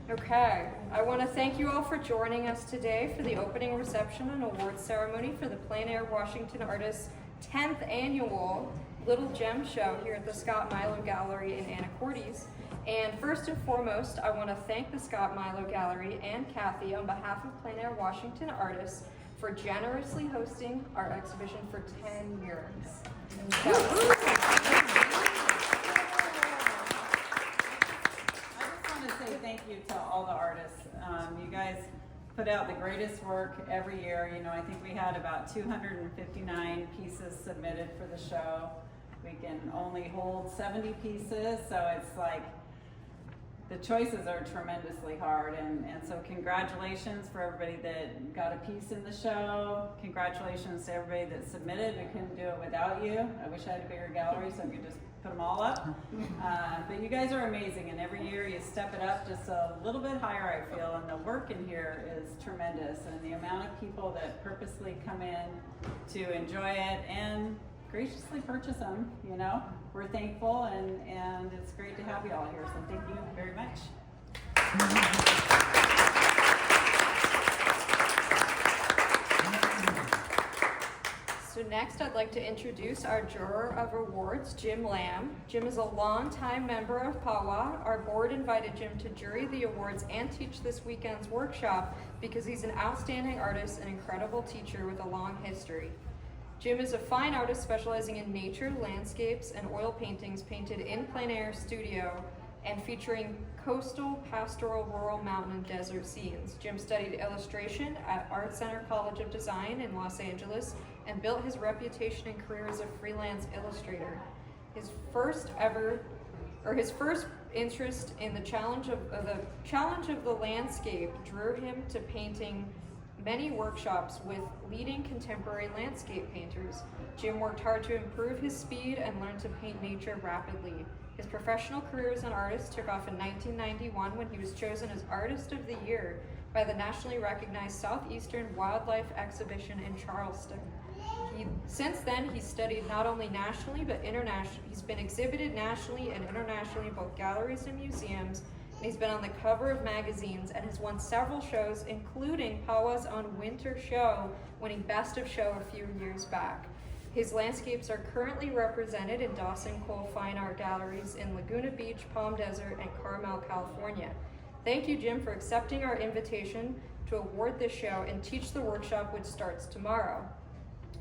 Okay, I want to thank you all for joining us today for the opening reception and awards ceremony for the Plein Air Washington Artists' 10th annual Little Gem Show here at the Scott Milo Gallery in Anacortes. And first and foremost, I want to thank the Scott Milo Gallery and Kathy on behalf of Plein Air Washington Artists for generously hosting our exhibition for 10 years. Thank you to all the artists. You guys put out the greatest work every year. You know, I think we had about 259 pieces submitted for the show. We can only hold 70 pieces, so it's like the choices are tremendously hard. And so congratulations for everybody that got a piece in the show. Congratulations to everybody that submitted. We couldn't do it without you. I wish I had a bigger gallery so I could just put them all up. But you guys are amazing, and every year you step it up just a little bit higher, I feel, and the work in here is tremendous, and the amount of people that purposely come in to enjoy it and graciously purchase them, you know, we're thankful, and it's great to have you all here, so thank you very much. So next, I'd like to introduce our Juror of Awards, Jim Lamb. Jim is a longtime member of PAWA. Our board invited Jim to jury the awards and teach this weekend's workshop because he's an outstanding artist and incredible teacher with a long history. Jim is a fine artist specializing in nature, landscapes, and oil paintings painted in plein air studio and featuring coastal, pastoral, rural, mountain, and desert scenes. Jim studied illustration at Art Center College of Design in Los Angeles and built his reputation and career as a freelance illustrator. His first interest in the challenge of the landscape drew him to painting many workshops with leading contemporary landscape painters. Jim worked hard to improve his speed and learned to paint nature rapidly. His professional career as an artist took off in 1991 when he was chosen as Artist of the Year by the nationally recognized Southeastern Wildlife Exhibition in Charleston. Since then, he's studied not only nationally but internationally. He's been exhibited nationally and internationally in both galleries and museums. And he's been on the cover of magazines and has won several shows, including PAWA's own Winter Show, winning Best of Show a few years back. His landscapes are currently represented in Dawson Cole Fine Art Galleries in Laguna Beach, Palm Desert, and Carmel, California. Thank you, Jim, for accepting our invitation to award this show and teach the workshop, which starts tomorrow.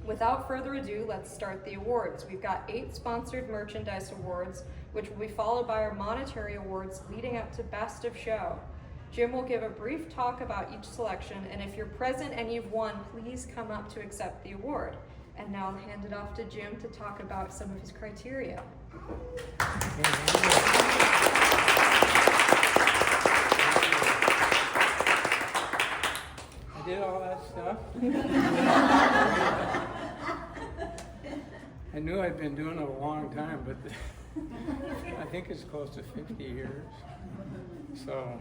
Without further ado, let's start the awards. We've got 8 sponsored merchandise awards, which will be followed by our monetary awards leading up to Best of Show. Jim will give a brief talk about each selection, and if you're present and you've won, please come up to accept the award. And now I'll hand it off to Jim to talk about some of his criteria. I did all that stuff. I knew I'd been doing it a long time, but I think it's close to 50 years. So,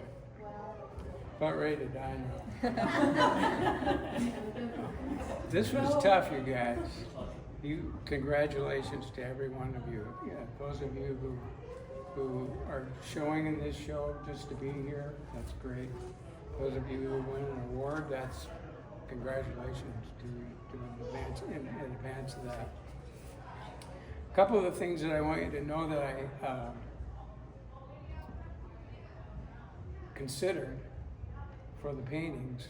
about ready to die now. This was tough, you guys. Congratulations to every one of you. Yeah, those of you who are showing in this show just to be here, that's great. Those of you who win an award, that's congratulations to in advance of that. A couple of the things that I want you to know that I considered for the paintings.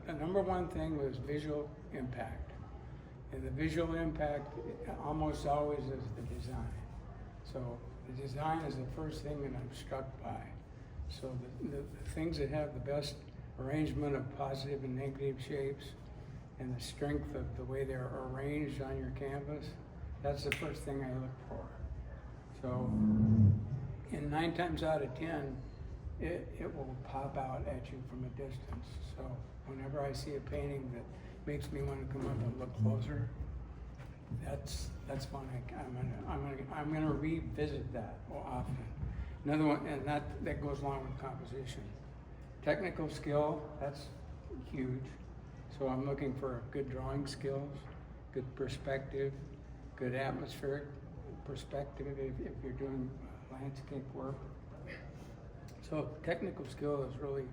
The number one thing was visual impact. And the visual impact almost always is the design. So the design is the first thing that I'm struck by. So the things that have the best arrangement of positive and negative shapes and the strength of the way they're arranged on your canvas, that's the first thing I look for. So, and 9 times out of 10, it will pop out at you from a distance. So whenever I see a painting that makes me want to come up and look closer, that's when I'm gonna revisit that often. Another one, and that goes along with composition. Technical skill, that's huge. So I'm looking for good drawing skills, good perspective, good atmospheric perspective if you're doing landscape work. So technical skill is really,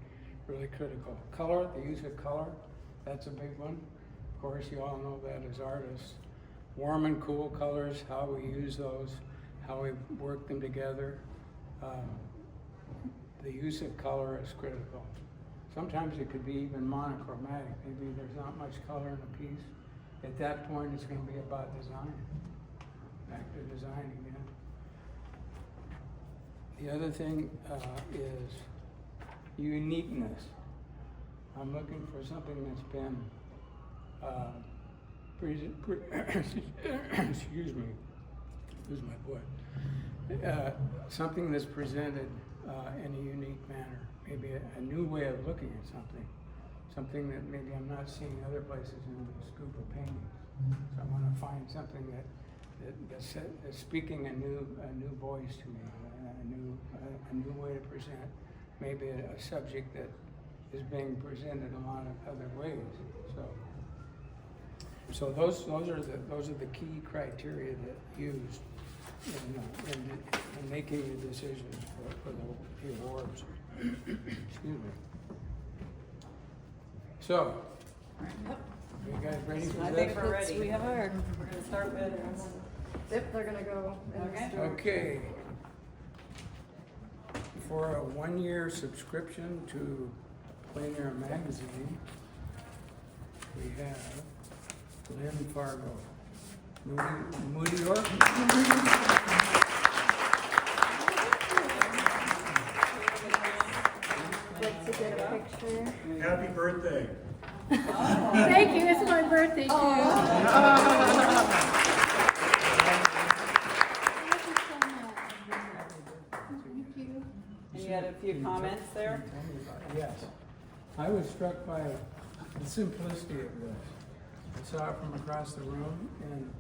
really critical. Color, the use of color, that's a big one. Of course, you all know that as artists. Warm and cool colors, how we use those, how we work them together. The use of color is critical. Sometimes it could be even monochromatic. Maybe there's not much color in a piece. At that point, it's going to be about design. Back to design again. The other thing is uniqueness. I'm looking for something that's been, excuse me, lose my voice. Something that's presented in a unique manner. Maybe a new way of looking at something. Something that maybe I'm not seeing other places in this group of paintings. So I want to find something that's speaking a new voice to me, a new way to present maybe a subject that is being presented a lot of other ways. So those are the key criteria that used in making the decisions for the awards. Excuse me. So, are you guys ready for I this? think we're ready. We are. We're gonna start with. Yep, they're gonna go. Okay. Okay. For a 1-year subscription to Plein Air magazine, we have Lynn Fargo, Moody York. Like to get a picture. Happy birthday. Thank you, it's my birthday too. Thank you. And you had a few comments there? Yes. I was struck by the simplicity of this. I saw it from across the room, and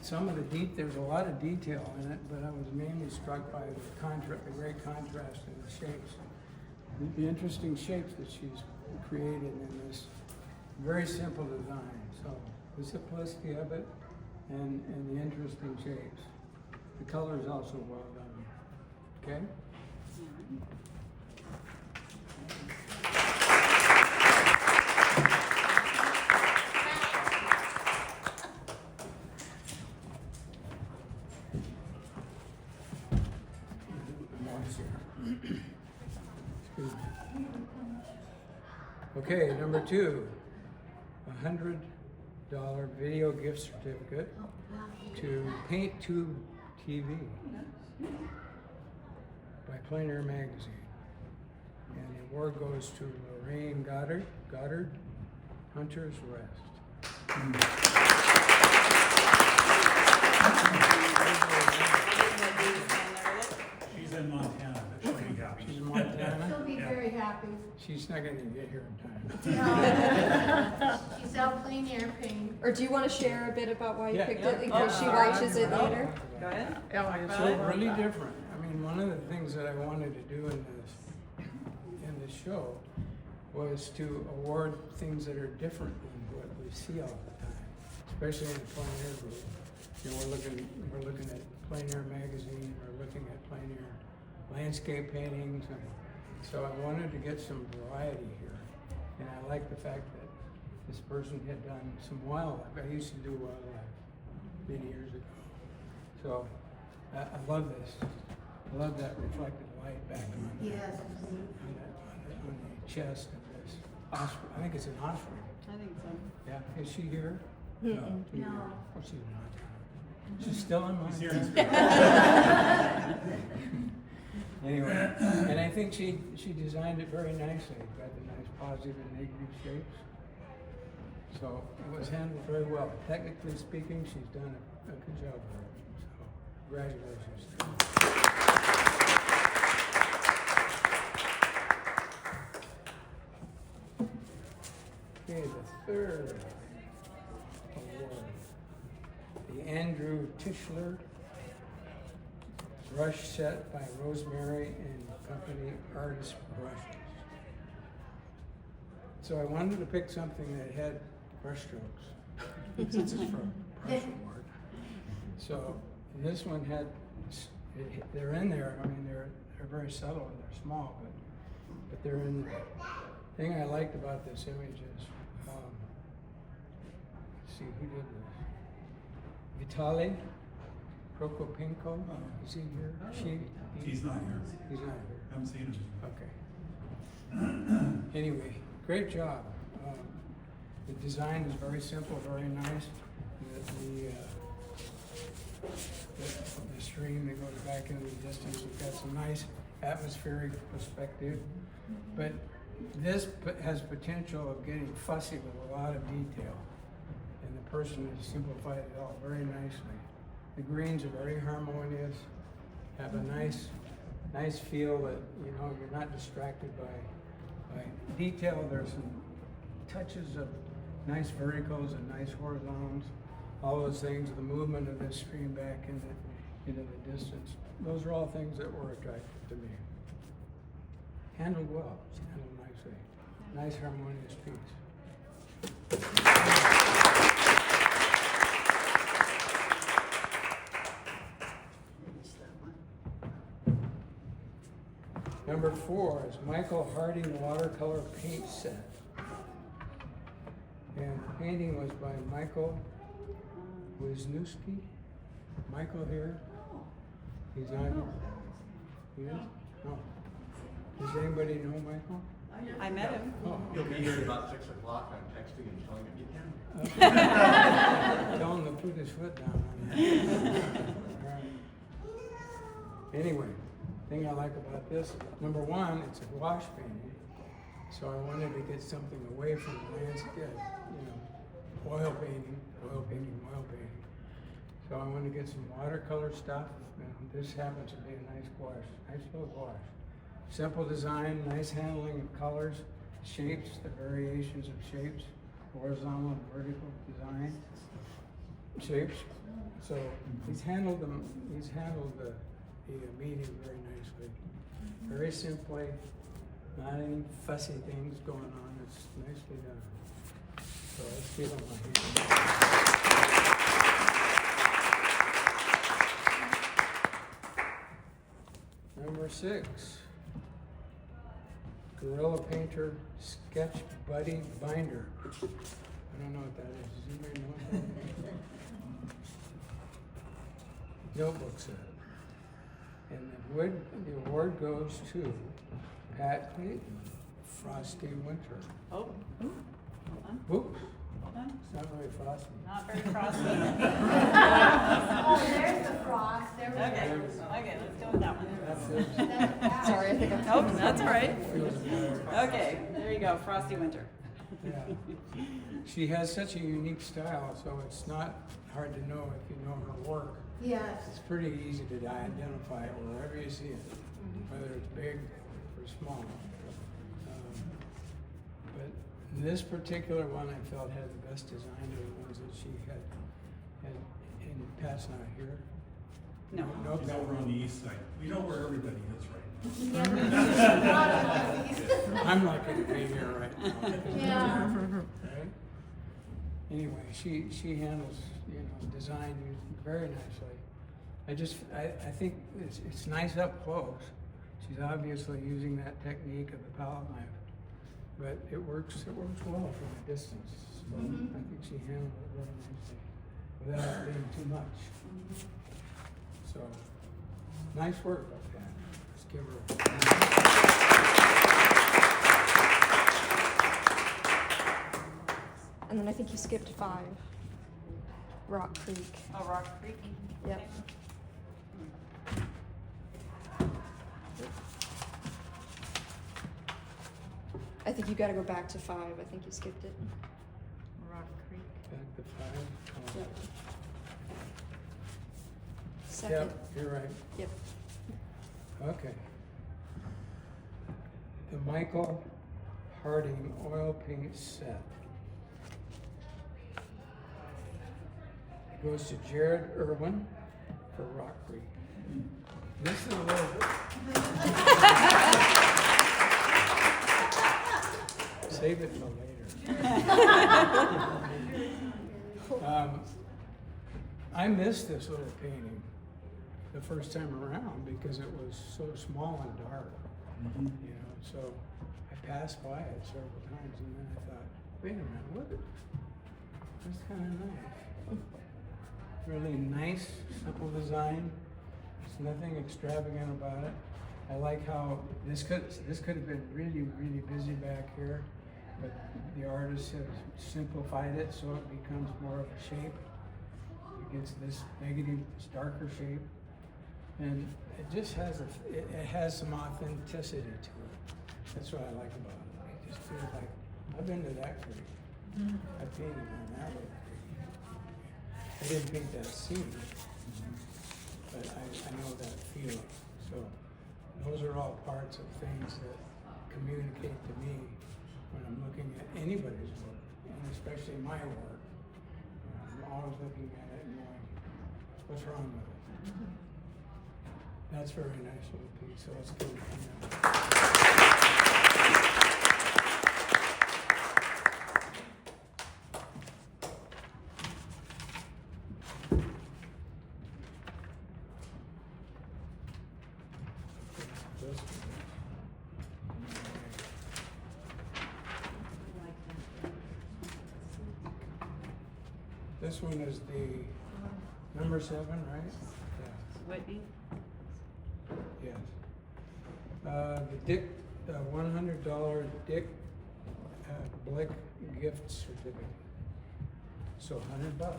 some of the there's a lot of detail in it, but I was mainly struck by the great contrast in the shapes. The interesting shapes that she's created in this very simple design. So the simplicity of it and the interesting shapes. The color is also well done. Okay? Excuse me. Okay, number 2, $100 video gift certificate to Paint Tube TV by Plein Air magazine. And the award goes to Lorraine Goddard, Hunter's Rest. She's in Montana, but she'll be happy. She's in Montana. She'll be very happy. She's not going to get here in time. She's out Plein Air paint. Or do you want to share a bit about why you Yeah. picked Yeah. it in case she Oh, watches it oh. later? Go ahead. It's so really different. I mean, one of the things that I wanted to do in this show was to award things that are different than what we see all the time, especially in the Plein Air group. You know, we're looking at Plein Air magazine, we're looking at Plein Air landscape paintings, and so I wanted to get some variety here. And I like the fact that this person had done some wildlife. I used to do wildlife many years ago. So I love this. I love that reflected light back on the, Yes. on the chest of this osprey. I think it's an osprey. I think so. Yeah. Is she here? Mm-mm. She's No. here. Oh, she's not. She's still in She's here Montana. in spirit. Anyway, and I think she designed it very nicely. Got the nice positive and negative shapes. So it was handled very well. Technically speaking, she's done a good job of it. So congratulations. Okay, the third award, the Andrew Tischler brush set by Rosemary and Company Artist Brushes. So I wanted to pick something that had brush strokes, since it's for a brush award. So this one had, they're in there, I mean, they're they're very subtle and they're small, but they're in there. The thing I liked about this image is, let's see who did this. Vitaly Prokopенko, is he here? He's not here. He's not here. Haven't seen him. Okay. Anyway, great job. The design is very simple, very nice. The stream that goes back into the distance, we've got some nice atmospheric perspective. But this has potential of getting fussy with a lot of detail. And the person has simplified it all very nicely. The greens are very harmonious, have a nice feel that, you know, you're not distracted by detail. There's some touches of nice verticals and nice horizontals, all those things, the movement of this stream back into the distance. Those are all things that were attractive to me. Handled well, it's handled nicely. Nice harmonious piece. Number 4 is Michael Harding watercolor paint set. And the painting was by Michael Wisniewski. Michael here? He's not here? He is? No. Does anybody know Michael? I met him. Oh. He'll be here about 6 o'clock. I'm texting and telling him to get down. Tell him to put his foot down on that. All right. Anyway, thing I like about this, number 1, it's a wash painting. So I wanted to get something away from the landscape, you know, oil painting. So I wanted to get some watercolor stuff. And this happens to be a nice gouache, nice little gouache. Simple design, nice handling of colors, shapes, the variations of shapes, horizontal and vertical design, shapes. So he's handled the medium very nicely. Very simply, not any fussy things going on. It's nicely done. So let's give him a hand. Number 6, Gorilla Painter Sketch Buddy Binder. I don't know what that is. Does anybody know what that is? Notebook set. And the award goes to Pat Clayton, Frosty Winter. Oh, hold on, Oops, hold on. it's not very frosty. Not very frosty. Oh, there's the frost, there we Okay, go. okay, let's go with that one. That's it. Sorry, I think I'm. Nope, that's all right. Feels better. Okay, there you go, Frosty Winter. Yeah. She has such a unique style, so it's not hard to know if you know her work. Yes. It's pretty easy to identify wherever you see it, whether it's big or small. But this particular one I felt had the best design of the ones that she had in Pat's not here. No. He's over on the east side. We know where everybody is right I'm lucky to be here right now. Yeah. Right? Anyway, she handles, you know, design very nicely. I think it's nice up close. She's obviously using that technique of the palette knife, but it works well from a distance. So I think she handled it very nicely without it being too much. So nice work up there. Let's give her. And then I think you skipped 5. Rock Creek. Oh, Rock Creek? Yep. I think you gotta go back to 5. I think you skipped it. Rock Creek. Back to 5. Oh. Yep. Second. Yep, you're right. Yep. Okay. The Michael Harding oil paint set. It goes to Jared Irwin for Rock Creek. This is a little bit. Save it till later. I missed this little painting. the first time around because it was so small and dark, you know. So I passed by it several times, and then I thought, wait a minute, that's kind of nice. Really nice, simple design. There's nothing extravagant about it. I like how this could have been really, really busy back here, but the artist has simplified it so it becomes more of a shape. It gets this negative, this darker shape, and it just has it has some authenticity to it. That's what I like about it. It just feels like I've been to that creek. I painted on that little creek. I didn't paint that scene, but I know that feeling. So those are all parts of things that communicate to me when I'm looking at anybody's work, and especially my work. I'm always looking at it and going, what's wrong with it? That's a very nice little piece, so let's go from there. This one is the number 7, right? Yeah. Whitney? Yes. The $100 Dick Blick gift certificate. So $100.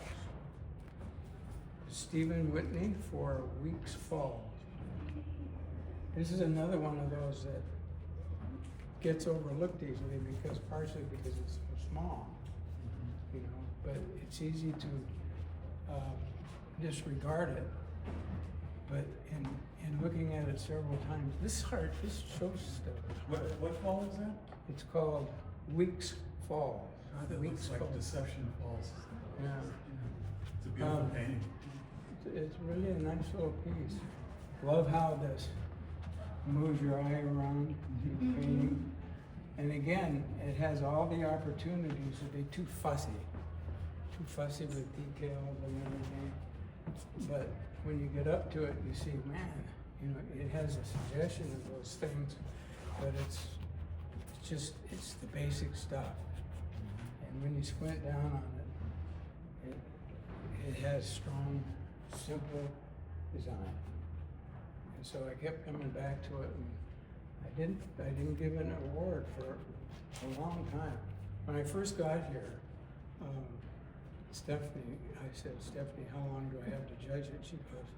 Stephen Whitney for Weeks Falls. This is another one of those that gets overlooked easily partially because it's so small, you know, but it's easy to disregard it. But in looking at it several times, this shows stuff. What fall is that? It's called Weeks Falls. That looks like Deception Falls. Yeah. It's a beautiful painting. It's really a nice little piece. Love how this moves your eye around the painting. And again, it has all the opportunities to be too fussy with details and everything. But when you get up to it, you see, man, you know, it has a suggestion of those things, but it's the basic stuff. And when you squint down on it, it has strong, simple design. And so I kept coming back to it, and I didn't give an award for a long time. When I first got here, I said, Stephanie, how long do I have to judge it? She goes,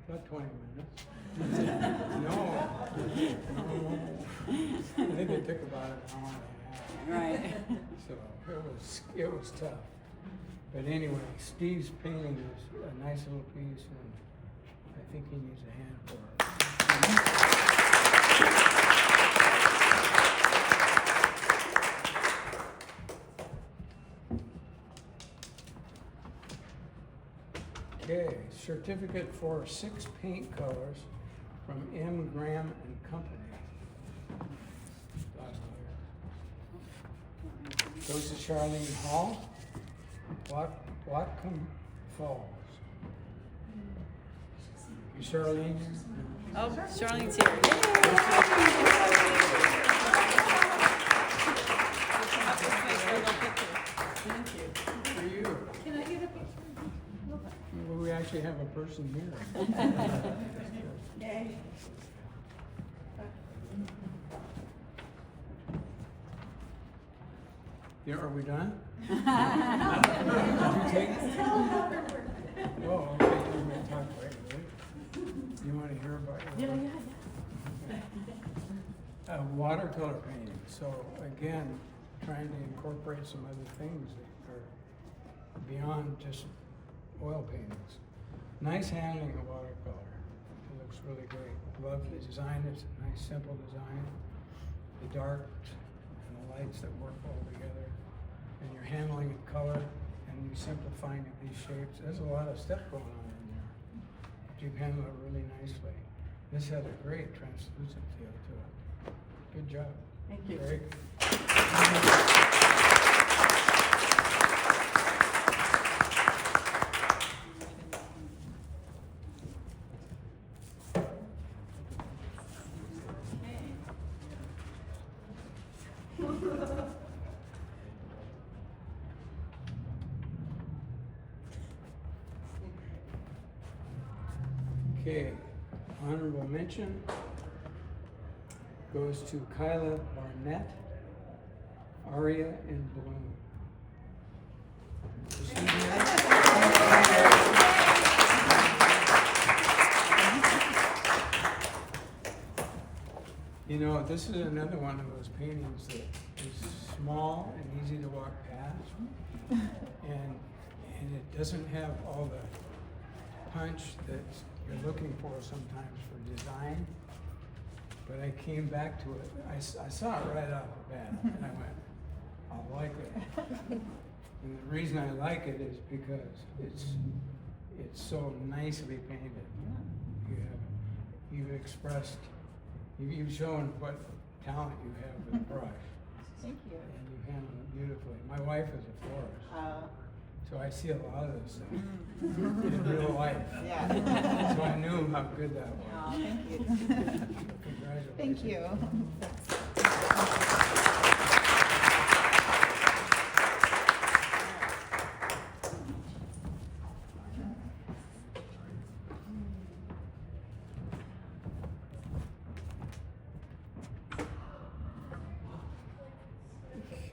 about 20 minutes. I said, no. I think it took about an hour and a half. Right. So it was tough. But anyway, Steve's painting is a nice little piece, and I think he needs a hand for it. Okay, certificate for 6 paint colors from M. Graham and Company. Goes to Charlene Hall, Whatcom Falls. You Charlene? Oh, Charlene's here. Thank you. For you. Can I get a picture? Well, we actually have a person here. Yay. Yeah, are we done? Did you take it? Oh, okay, you're gonna talk right away. You wanna hear about your work? Watercolor painting. So again, trying to incorporate some other things that are beyond just oil paintings. Nice handling of watercolor. It looks really great. Love the design. It's a nice, simple design. The dark and the lights that work all together. And you're handling of color and you're simplifying of these shapes. There's a lot of stuff going on in there. But you've handled it really nicely. This has a great translucent feel to it. Good job. Thank you. Very good. Okay, honorable mention goes to Kyla Barnett, Aria in Bloom. Is she here? You know, this is another one of those paintings that is small and easy to walk past, and it doesn't have all the punch that you're looking for sometimes for design. But I came back to it. I saw it right off the bat, and I went, I like it. And the reason I like it is because it's so nicely painted. You've expressed, you've shown what talent you have with brush. Thank you. And you handle it beautifully. My wife is a florist, so I see a lot of this stuff in real life. Yeah. So I knew how good that was. Oh, thank you. Congratulations. Thank you.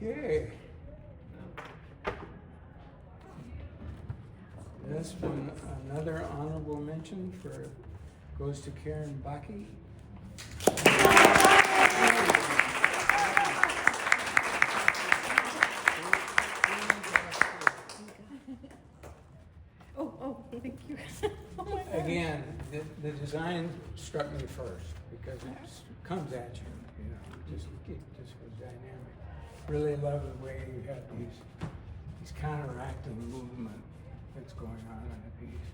Okay. This one, another honorable mention goes to Karen Baki. Oh, thank you. Again, the design struck me first because it comes at you, you know, it just was dynamic. Really love the way you have these counteracting movement that's going on in the piece.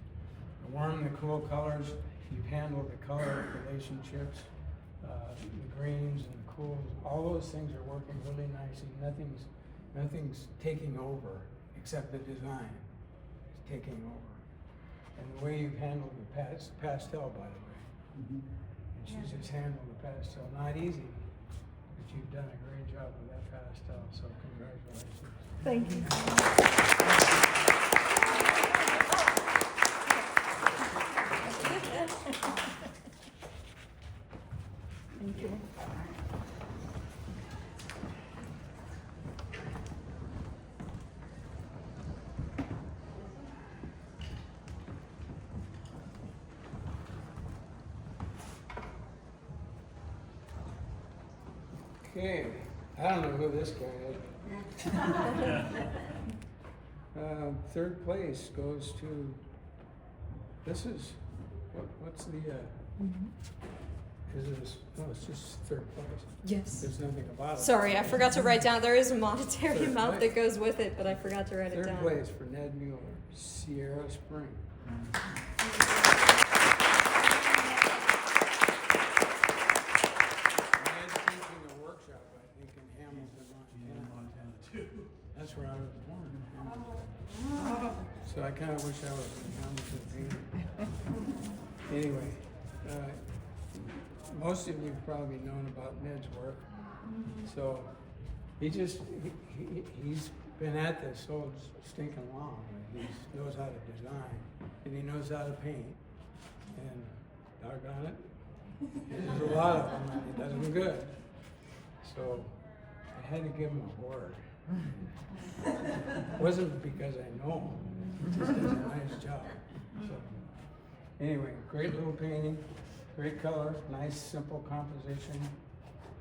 The warm and the cool colors, you've handled the color relationships, the greens and the cools, all those things are working really nicely. Nothing's taking over except the design is taking over. And the way you've handled the pastel, by the way. And she's just handled the pastel. Not easy, but you've done a great job with that pastel, so congratulations. Thank you. Thank you. Okay, I don't know who this guy is. Third place goes to, this is, what's the, is this, no, it's just third place. Yes. There's nothing about it. Sorry, I forgot to write down. There is a monetary Third amount place. that goes with it, but I forgot to write it Third down. place for Ned Mueller, Sierra Spring. Ned's teaching a workshop, I think, in Hamilton, Yeah, Montana. Montana too. That's where I was born. So I kind of wish I was in Hamilton too. Anyway, most of you have probably known about Ned's work. So he's been at this so stinking long. He knows how to design and he knows how to paint. And doggone it, there's a lot of them and he does them good. So I had to give him a award. It wasn't because I know him, he just does a nice job. So, anyway, great little painting, great color, nice simple composition.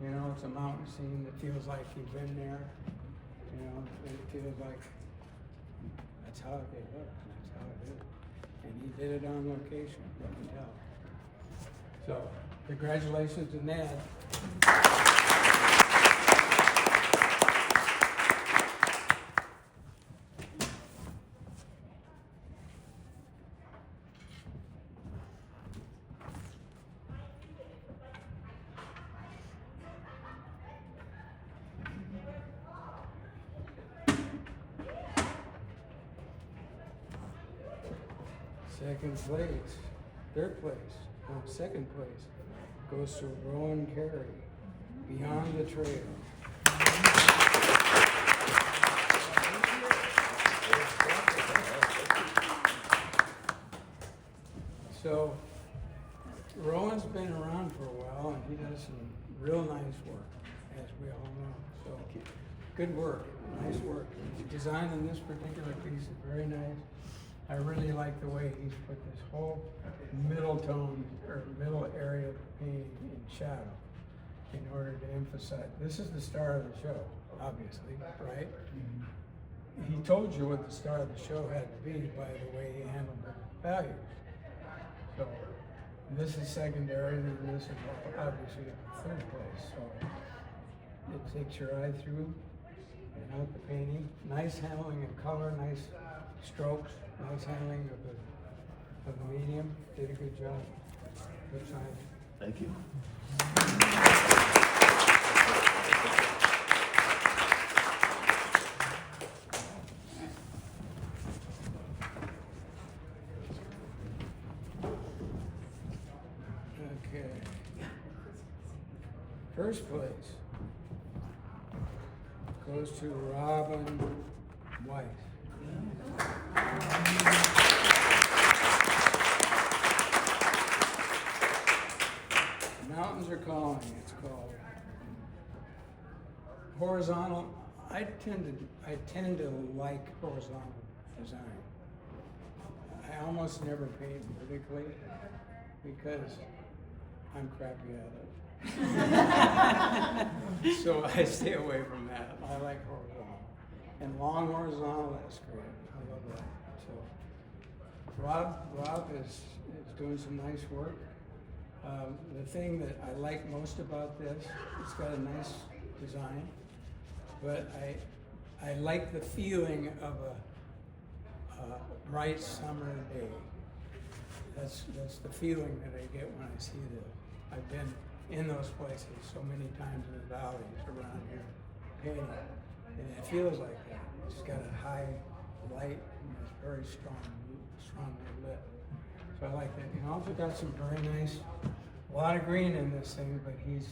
You know, it's a mountain scene that feels like you've been there. You know, it feels like that's how they look, that's how it is. And he did it on location, you can tell. So, congratulations to Ned. Second place goes to Rowan Carey, Beyond the Trail. work, as we all know. So, good work, nice work. The design in this particular piece is very nice. I really like the way he's put this whole middle tone, or middle area painting in shadow in order to emphasize. This is the star of the show, obviously, right? He told you what the star of the show had to be by the way he handled the values. So this is secondary, and this is obviously the third place. So it takes your eye through and out the painting. Nice handling of color, nice strokes, nice handling of the medium. Did a good job. Good sign. Thank you. Okay. First place goes to Robin White. Mountains Are Calling, it's called. Horizontal, I tend to like horizontal design. I almost never paint vertically because I'm crappy at it. So I stay away from that. I like horizontal. And long horizontal, that's great. I love that. So Rob is doing some nice work. The thing that I like most about this, it's got a nice design, but I like the feeling of a bright summer day. That's the feeling that I get when I see this. I've been in those places so many times in the valleys around here painting, and it feels like that. It's got a high light and it's very strongly lit. So I like that. You also got some very nice, a lot of green in this thing, but he's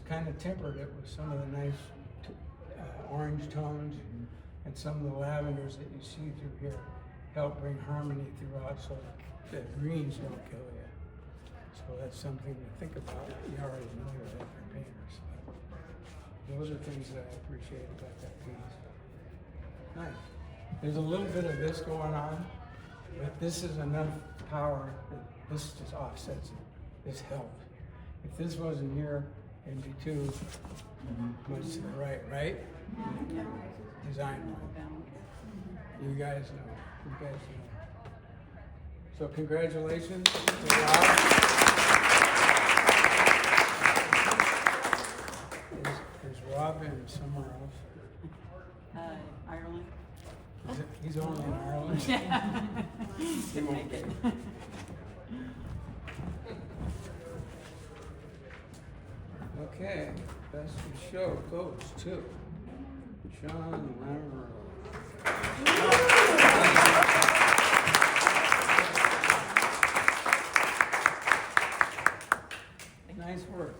kind of tempered it with some of the nice orange tones and some of the lavenders that you see through here help bring harmony throughout so the greens don't kill you. So that's something to think about. You already know that for painters. But those are things that I appreciate about that piece. Nice. There's a little bit of this going on, but this is enough power that this just offsets it. This helps. If this wasn't here, it'd be too much to the right? Design wise. You guys know. So congratulations to Rob. Is Rob in somewhere else? Ireland. He's only in Ireland? Yeah. He won't be. Okay, best of show goes to John Lamb. Nice work.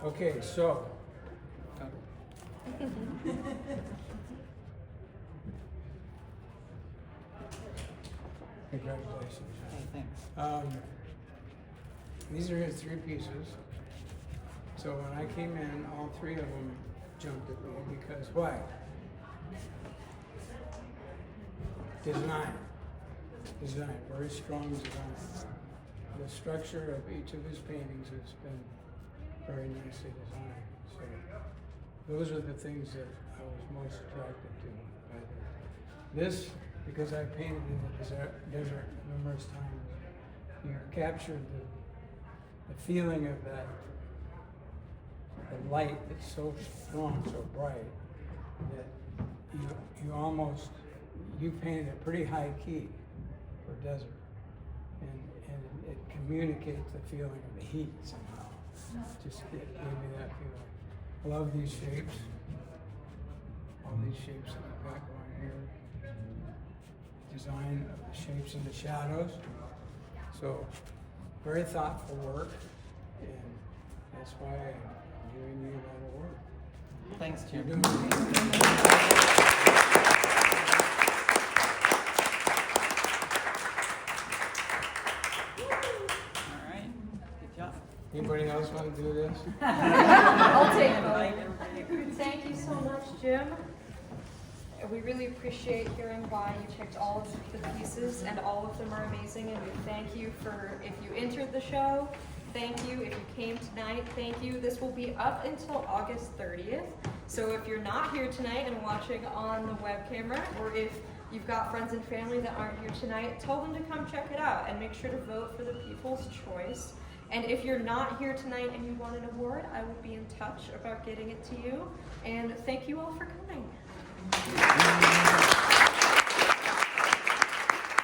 Okay, so. Congratulations. Okay, thanks. These are his three pieces. So when I came in, all three of them jumped at me because why? Design, very strong design. The structure of each of his paintings has been very nicely designed. So those are the things that I was most attracted to. This, because I painted in the desert numerous times, you captured the feeling of that, the light that's so strong, so bright, that you painted a pretty high key for desert. And it communicates the feeling of the heat somehow. Just gave me that feeling. I love these shapes. All these shapes that we've got going here. Design of the shapes and the shadows. So, very thoughtful work, and that's why I'm giving you that award. Thanks, You're Jim. doing All right, good job. Anybody else want to do this? I'll take Invite it. everybody. Thank you so much, Jim. We really appreciate hearing why you picked all of the pieces, and all of them are amazing, and we thank you for, if you entered the show, thank you. If you came tonight, thank you. This will be up until August 30th. So if you're not here tonight and watching on the web camera, or if you've got friends and family that aren't here tonight, tell them to come check it out and make sure to vote for the People's Choice. And if you're not here tonight and you want an award, I will be in touch about getting it to you. And thank you all for coming.